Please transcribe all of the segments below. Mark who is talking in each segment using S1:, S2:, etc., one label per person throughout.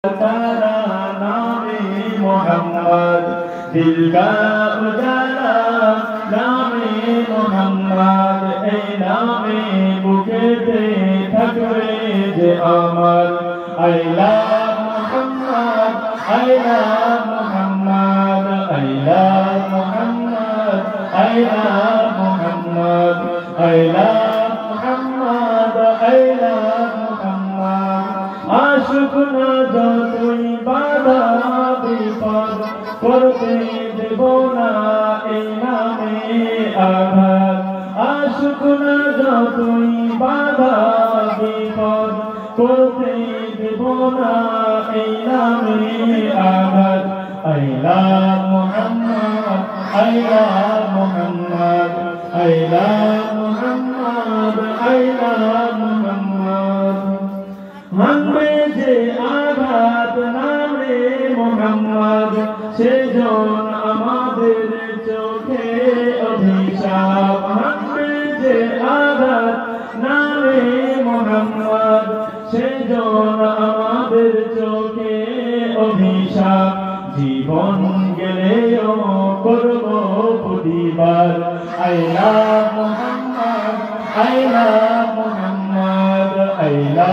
S1: तारा नामे मोहम्मद दिल का उजाला नामे मोहम्मद ए नामे बुकेते थकवे जे अमर आइला मोहम्मद आइला मोहम्मद आइला मोहम्मद आइला मोहम्मद आइला मोहम्मद आइला आशुक न যতই বাধা বিপদ করতে দেব না এই নামে আঘাত আশুক ন যতই বাধা বিপদ করতে দেব না এই নামে আঘাত আইলা মুহাম্মদ আইলা মুহাম্মদ আইলা মুহাম্মদ আইলা মুহাম্মদ ভাঙবে যে আঘাত নামে মোহাম্মদ সেজন আমাদের চোখে অভিশাপ ভাঙবে যে আঘাত নামে মোহাম্মদ সেজন আমাদের চোখে অভিশাপ জীবন গেলেও করব প্রতিবার আইলা মোহাম্মদ আইলা মোহাম্মদ আইলা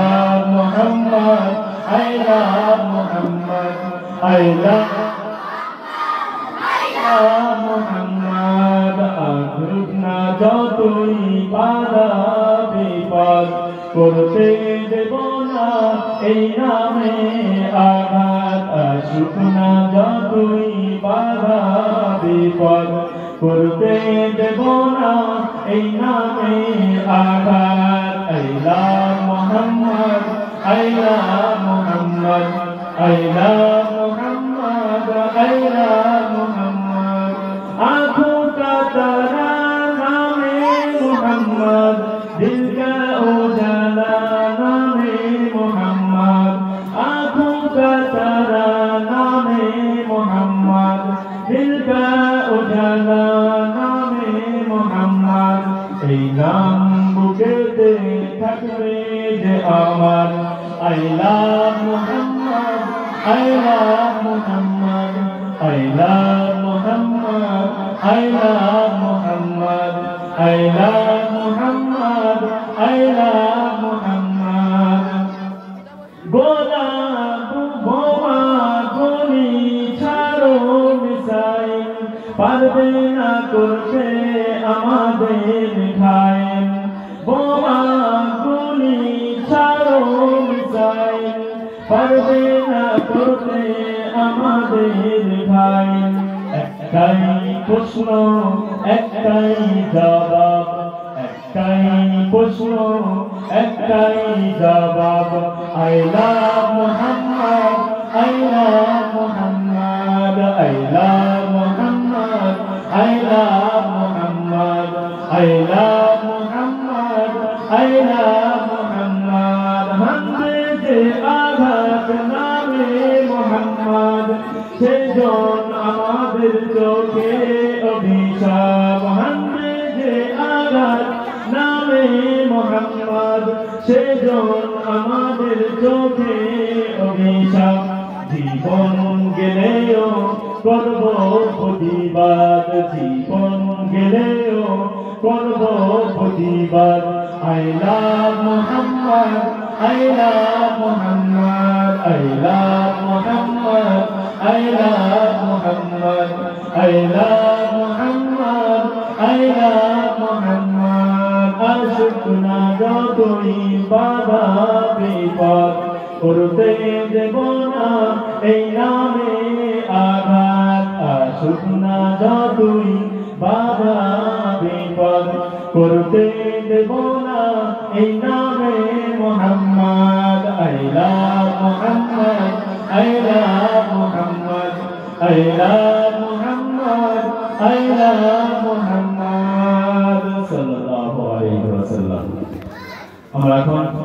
S1: মোহাম্মদ আইলা মোহাম্মদ আইলা মোহাম্মদ আঘুত না যতই বাধা বিপদ করতে দেব না এই নামে আঘাত আশুক না যতই বাধা বিপদ করতে দেব না এই নামে আঘাত আইলা মোহাম্মদ আইলা মোহাম্মদ আইলা মোহাম্মদ আইলা মোহাম্মদ आँखों का तारा नामे मोहम्मद दिल का उजाला नामे मोहम्मद आँखों का तारा नामे मोहम्मद दिल का उजाला नामे मोहम्मद এই নাম বুকেতে থাকবে যে আমার আইলা মুহাম্মদ আইলা মুহাম্মদ আইলা মুহাম্মদ আইলা মুহাম্মদ আইলা মুহাম্মদ আইলা মুহাম্মদ গোলাপ বোমা গুলি ছাড়ো মিসাইল পারবে না করতে আমাদের ঘায়েল বোমা গুলি ছাড়ো মিসাইল পারবে না করতে আমাদের ঘায়েল একটাই প্রশ্ন একটাই জবাব একটাই প্রশ্ন একটাই জবাব আইলা মুহাম্মদ আইলা মুহাম্মদ আইলা মুহাম্মদ আইলা মুহাম্মদ আইলা মুহাম্মদ আইলা মুহাম্মদ ভাঙবে যে আঘাত নামে মুহাম্মদ সেজন আমাদের চোখে অভিশাপ ভাঙবে যে আঘাত নামে মুহাম্মদ সেজন আমাদের চোখে অভিশাপ জীবন গেলেও করব প্রতিবাদ জীবন গেলেও করব প্রতিবাদ আইলা মুহাম্মদ আইলা মুহাম্মদ আইলা মুহাম্মদ আইলা মুহাম্মদ আইলা মুহাম্মদ আইলা মুহাম্মদ আশুক না যতই বাধা বিপদ করতে দেব না এই নামে আঘাত আশুক না যতই বাধা বিপদ করতে দেব না এই নামে মুহাম্মদ আইলা মুহাম্মদ আইলা মুহাম্মদ আইলা মুহাম্মদ আইলা মুহাম্মদ সাল্লাল্লাহু আলাইহি ওয়াসাল্লাম আমরা এখন